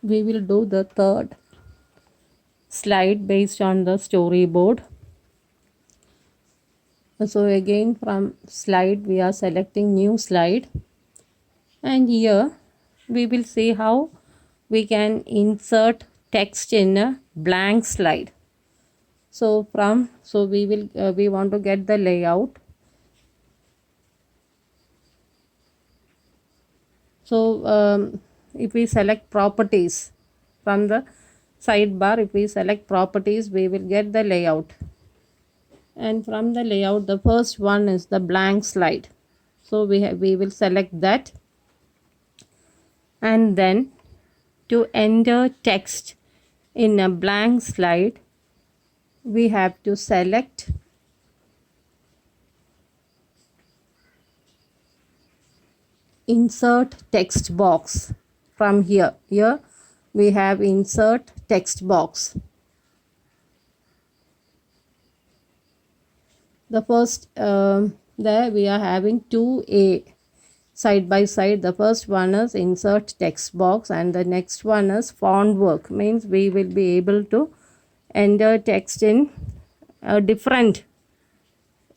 we will do the third slide based on the storyboard. So again, from slide we are selecting new slide, and here we will see how we can insert text in a blank slide. So we want to get the layout. So if we select properties from the sidebar, if we select properties, we will get the layout. And from the layout, the first one is the blank slide. So we will select that, and then to enter text in a blank slide, we have to select insert text box. From here we have insert text box. The first there we are having 2A side by side. The first one is insert text box, and the next one is font work. Means we will be able to enter text in different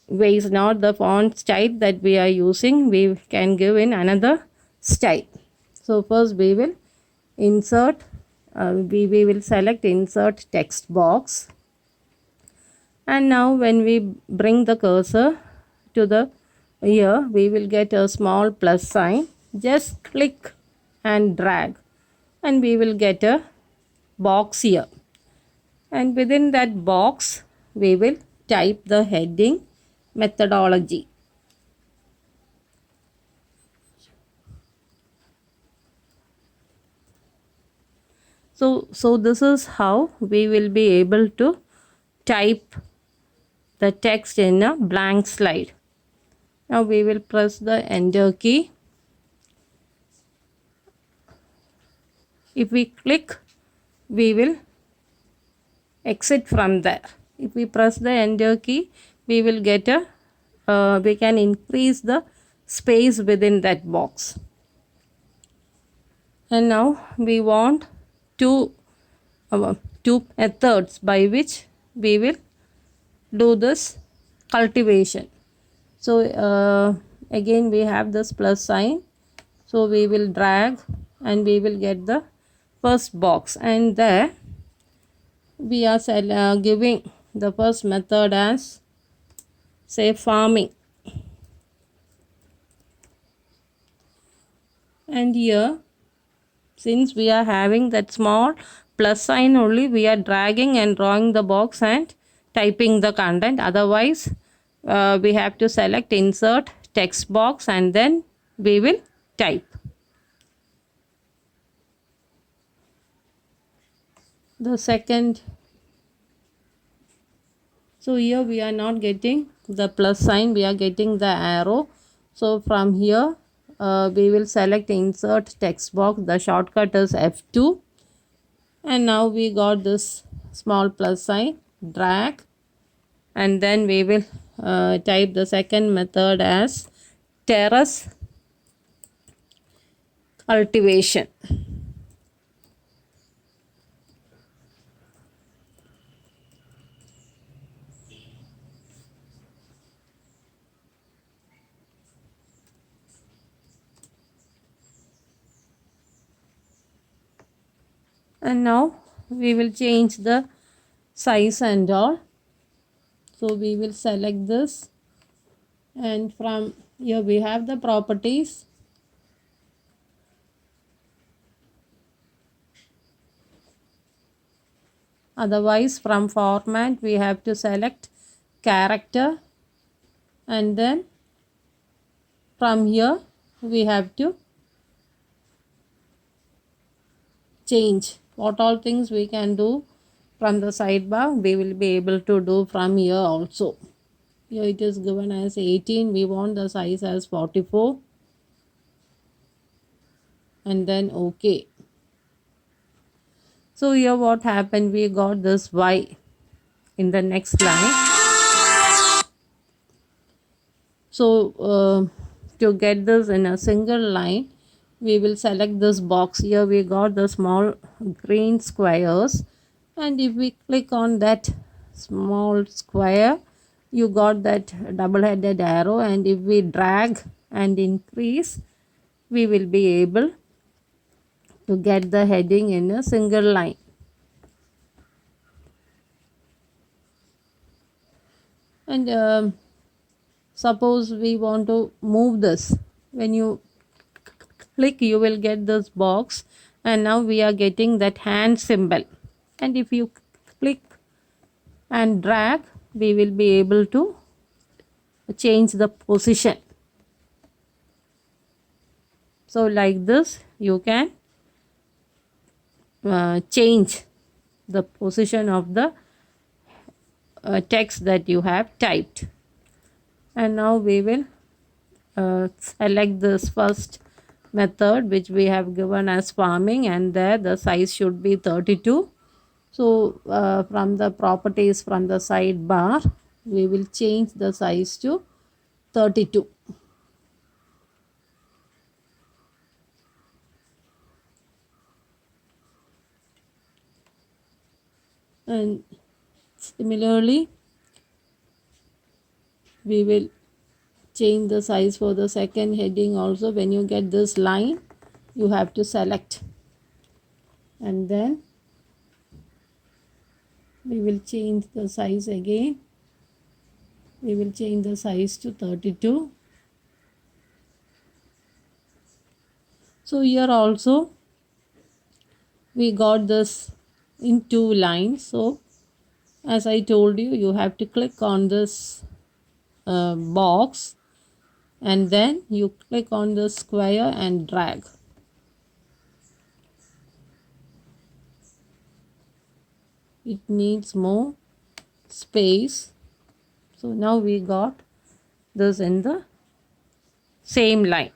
ways, not the font style that we are using, we can give in another style. So first we will insert we will select insert text box, and now when we bring the cursor to the here, we will get a small plus sign. Just click and drag, and we will get a box here, and within that box we will type the heading methodology. So this is how we will be able to type the text in a blank slide. Now we will press the enter key. If we click, we will exit from there. If we press the enter key, we will get a we can increase the space within that box. And now we want two methods by which we will do this cultivation. So again we have this plus sign, so we will drag and we will get the first box, and there we are giving the first method as, say, farming. And here, since we are having that small plus sign only, we are dragging and drawing the box and typing the content. Otherwise we have to select insert text box, and then we will type. The second, so here we are not getting the plus sign, we are getting the arrow. So from here we will select insert text box. The shortcut is F2, and now we got this small plus sign. Drag, and then we will type the second method as terrace cultivation. And now we will change the size and all. So we will select this, and from here we have the properties. Otherwise from format we have to select character, and then from here we have to change what all things we can do from the sidebar, we will be able to do from here also. Here it is given as 18, we want the size as 44, and then OK. So here what happened, we got this Y in the next line. So to get this in a single line, we will select this box. Here we got the small green squares, and if we click on that small square, you got that double headed arrow, and if we drag and increase, we will be able to get the heading in a single line. And suppose we want to move this. When you click, you will get this box, and now we are getting that hand symbol. And if you click and drag, we will be able to change the position. So like this you can change the position of the text that you have typed. And now we will select this first method which we have given as farming, and there the size should be 32. So from the properties, from the sidebar, we will change the size to 32. And similarly, we will change the size for the second heading also. When you get this line, you have to select, and then we will change the size again. We will change the size to 32. So here also we got this in 2 lines. So as I told you, you have to click on this box, and then you click on the square and drag. It needs more space. So now we got this in the same line.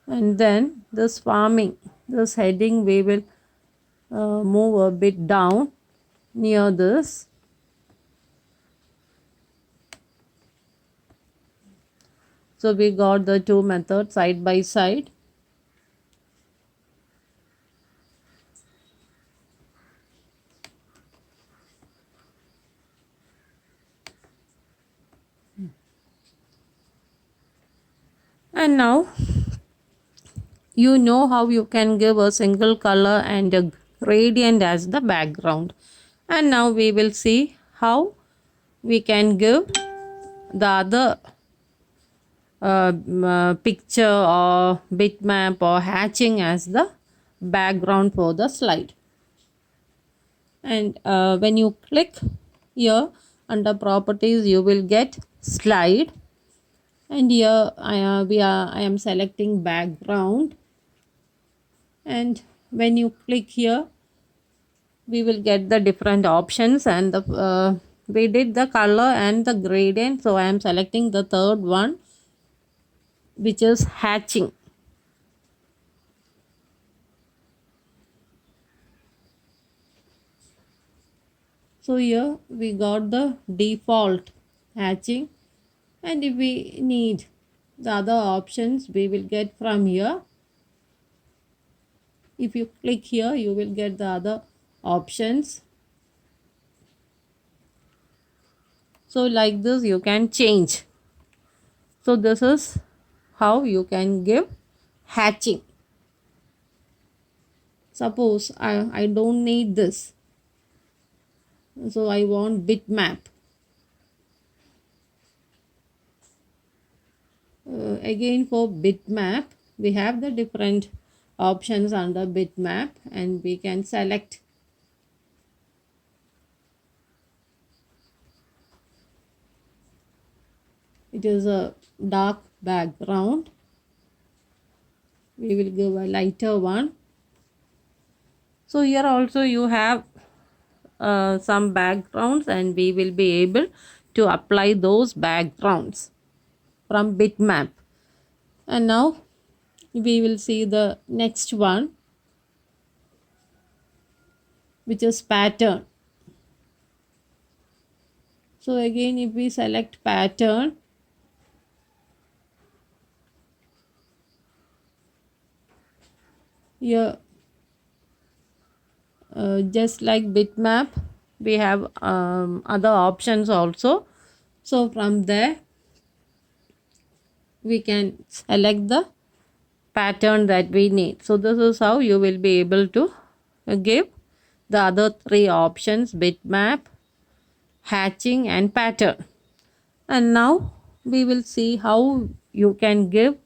And then this farming, this heading, we will move a bit down near this. So we got the two methods side by side. And now you know how you can give a single color and a gradient as the background. And now we will see how we can give the other picture or bitmap or hatching as the background for the slide. And when you click here under properties, you will get slide, and here I am selecting background, and when you click here, we will get the different options. And the we did the color and the gradient, so I am selecting the third one, which is hatching. So here we got the default hatching, and if we need the other options, we will get from here. If you click here, you will get the other options. So like this you can change. So this is how you can give hatching. Suppose I don't need this, so I want bitmap. Again for bitmap, we have the different options under bitmap, and we can select. It is a dark background. We will give a lighter one. So here also you have some backgrounds, and we will be able to apply those backgrounds from bitmap. And now we will see the next one, which is pattern. So again, if we select pattern, Here, just like bitmap, we have other options also. So from there we can select the pattern that we need. So this is how you will be able to give the other three options: bitmap, hatching and pattern. And now we will see how you can give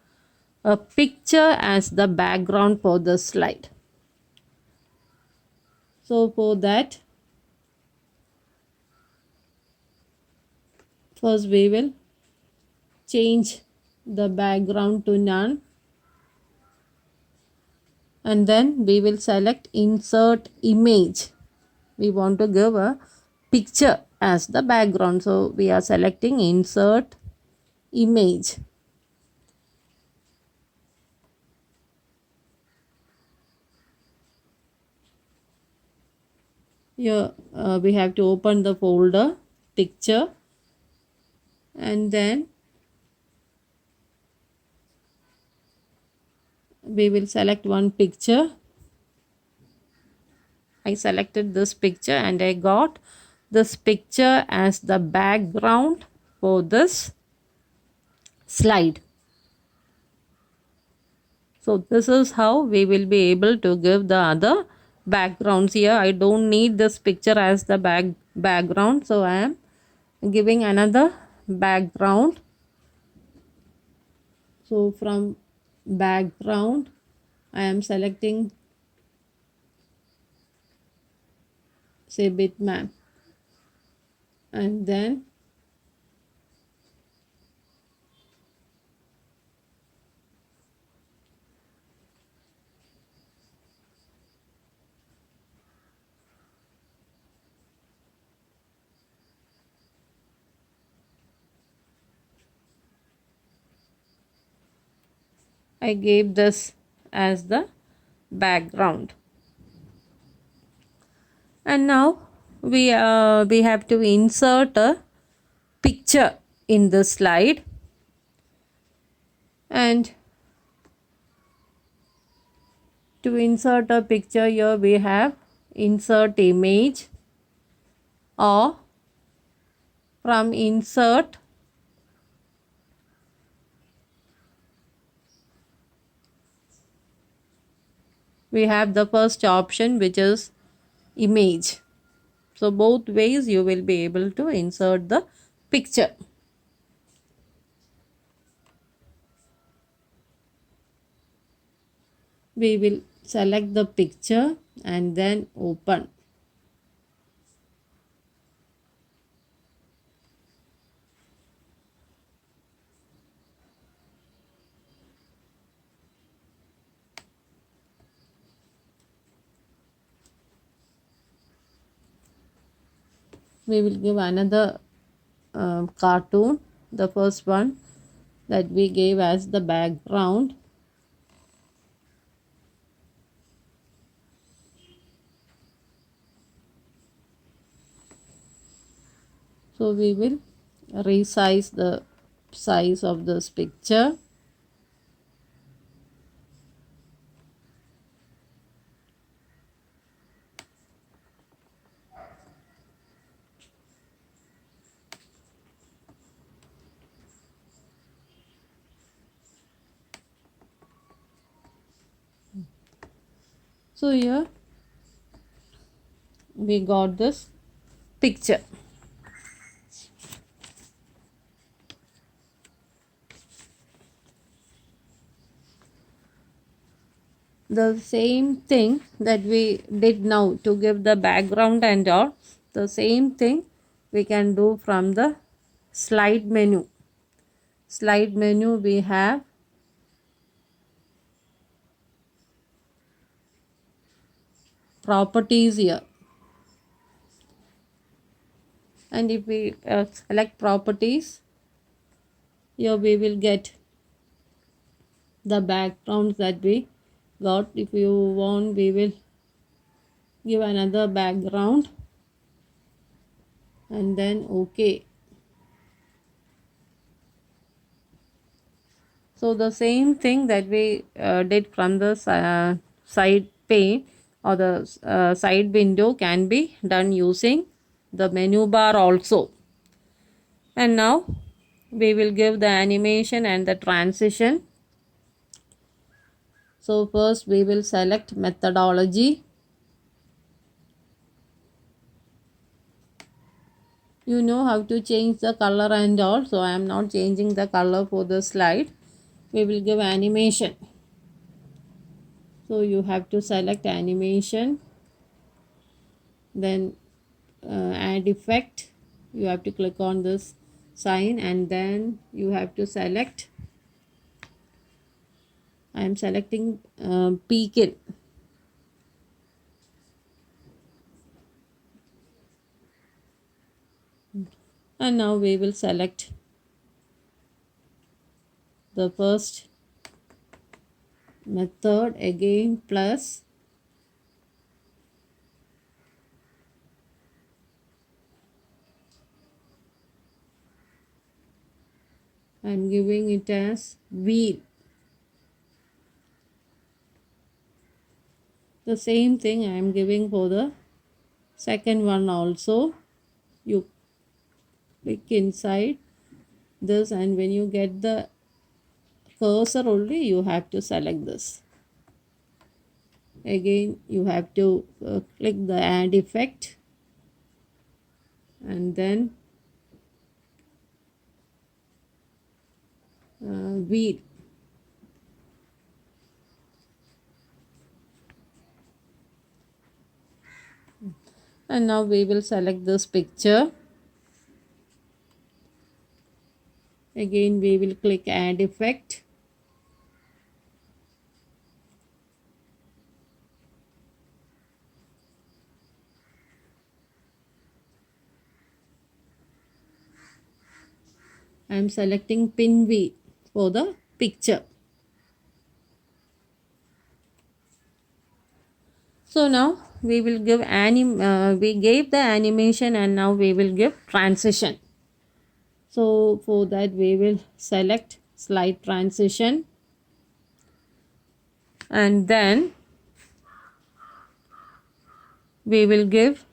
a picture as the background for the slide. So for that, first we will change the background to none, and then we will select insert image. We want to give a picture as the background, so we are selecting insert image. Here we have to open the folder picture, and then we will select one picture. I selected this picture and I got this picture as the background for this slide. So this is how we will be able to give the other backgrounds. Here I don't need this picture as the background, so I am giving another background. So from background I am selecting, say, bitmap, and then I gave this as the background. And now we have to insert a picture in the slide, and to insert a picture, here we have insert image, or from insert we have the first option, which is image. So both ways you will be able to insert the picture. We will select the picture and then open. We will give another cartoon, the first one that we gave as the background. So we will resize the size of this picture. So here we got this picture. The same thing that we did now to give the background and all, the same thing we can do from the slide menu. Slide menu, we have properties here, and if we select properties, here we will get the backgrounds that we got. If you want, we will give another background and then OK. So the same thing that we did from the side pane or the side window can be done using the menu bar also. And now we will give the animation and the transition. So first we will select methodology. You know how to change the color and all, so I am not changing the color for the slide. We will give animation. So you have to select animation, then add effect. You have to click on this sign and then you have to select. I am selecting Pekin. And now we will select the first method again plus I am giving it as wheel. The same thing I am giving for the second one also. You click inside this and when you get the cursor only you have to select this. Again you have to click the add effect and then wheel. And now we will select this picture. Again we will click add effect. I am selecting pin wheel for the picture. So now we will give we gave the animation and now we will give transition. So for that we will select slide transition and then we will give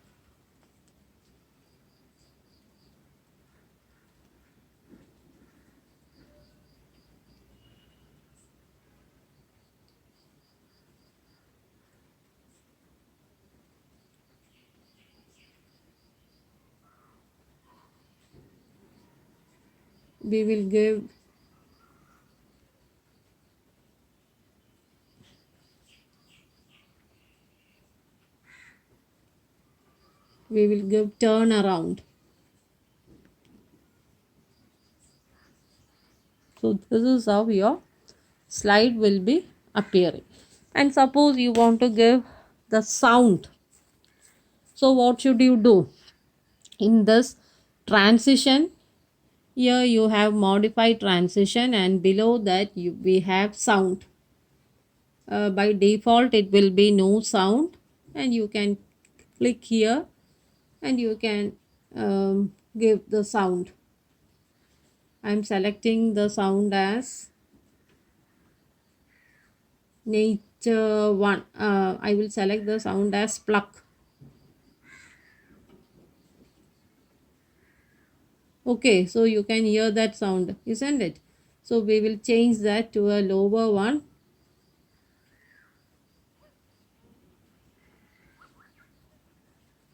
we will give turn around. So this is how your slide will be appearing. And suppose you want to give the sound. So what should you do? In this transition, here you have modify transition and below that we have sound. By default it will be no sound and you can click here and you can give the sound. I am selecting the sound as nature one. I will select the sound as pluck. Okay, so you can hear that sound, isn't it? So we will change that to a lower one.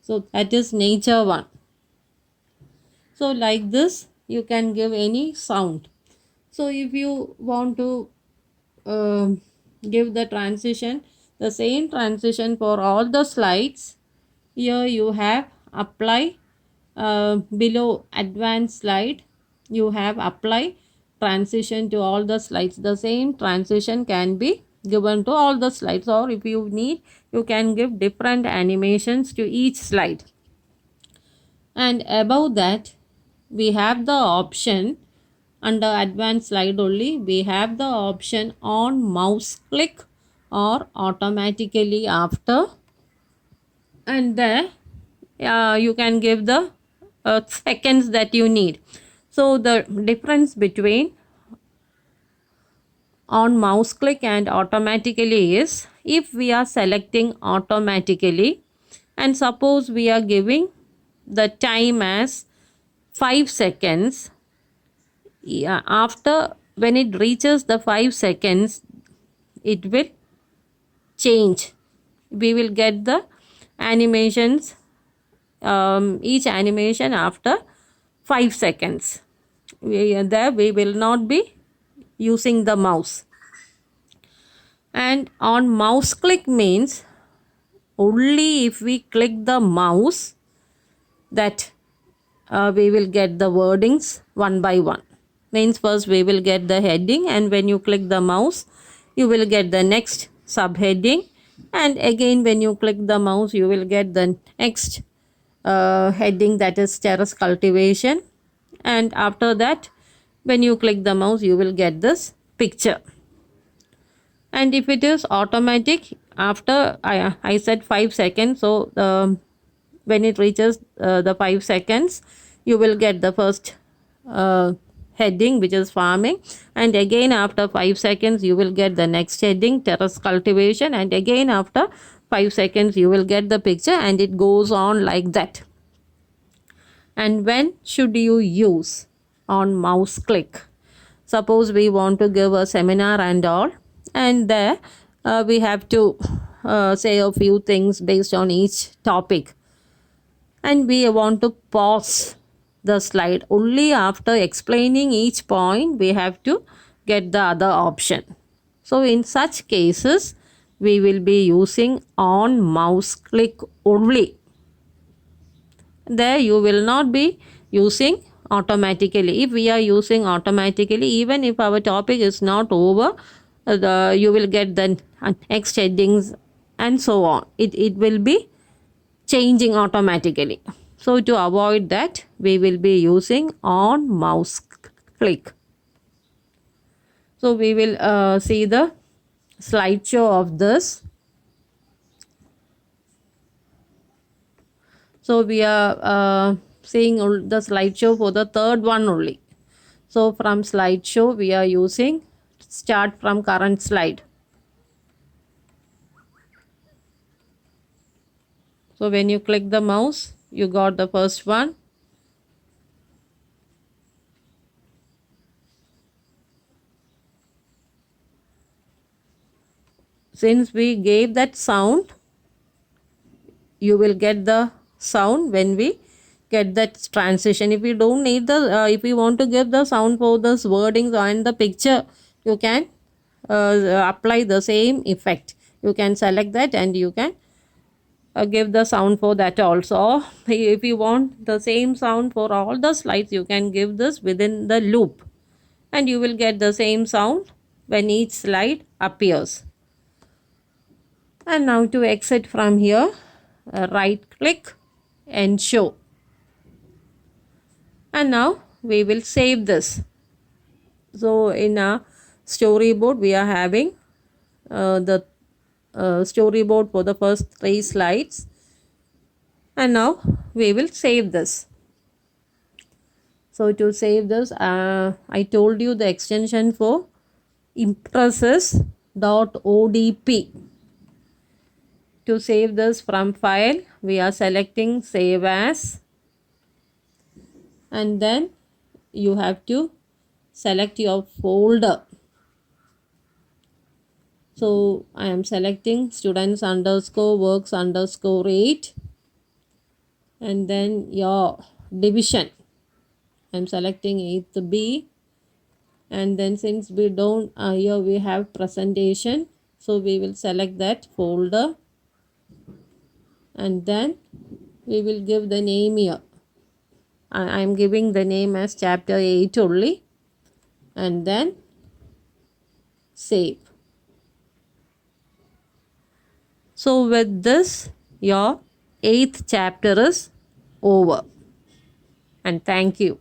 So that is nature one. So like this you can give any sound. So if you want to give the transition, the same transition for all the slides, here you have apply below advanced slide you have apply transition to all the slides. The same transition can be given to all the slides or if you need you can give different animations to each slide. And above that we have the option under advanced slide only we have the option on mouse click or automatically after and there you can give the seconds that you need. So the difference between on mouse click and automatically is if we are selecting automatically, and suppose we are giving the time as 5 seconds, yeah, after when it reaches the 5 seconds, it will change. We will get the animations, each animation after 5 seconds. There we will not be using the mouse. And on mouse click means only if we click the mouse that we will get the wordings one by one. Means first we will get the heading, and when you click the mouse you will get the next subheading, and again when you click the mouse you will get the next heading, that is terrace cultivation, and after that when you click the mouse you will get this picture. And if it is automatic, after I said 5 seconds, so when it reaches the 5 seconds you will get the first heading, which is farming, and again after 5 seconds you will get the next heading, terrace cultivation, and again after 5 seconds you will get the picture, and it goes on like that. And when should you use? On mouse click. Suppose we want to give a seminar and all, and there we have to say a few things based on each topic, and we want to pause the slide. Only after explaining each point we have to get the other option. So in such cases we will be using on mouse click only. There you will not be using automatically. If we are using automatically, even if our topic is not over, you will get the next headings and so on. It will be changing automatically. So to avoid that, we will be using on mouse click. So we will see the slideshow of this. So we are seeing the slideshow for the third one only. So from slideshow we are using start from current slide. So when you click the mouse, you got the first one. Since we gave that sound, you will get the sound when we get that transition. If you don't need the, if you want to give the sound for this wordings and the picture, you can apply the same effect. You can select that and you can give the sound for that also. If you want the same sound for all the slides, you can give this within the loop and you will get the same sound when each slide appears. And now to exit from here, right click and show. And now we will save this. So in a storyboard we are having the storyboard for the first 3 slides, and now we will save this. So to save this, I told you the extension for Impress is .odp. To save this from file, we are selecting save as, and then you have to select your folder. So I am selecting students underscore works underscore 8, and then your division. I am selecting 8th B, and then since we don't here we have presentation, so we will select that folder, and then we will give the name here. I am giving the name as chapter 8 only, and then save. So with this, your 8th chapter is over, and thank you.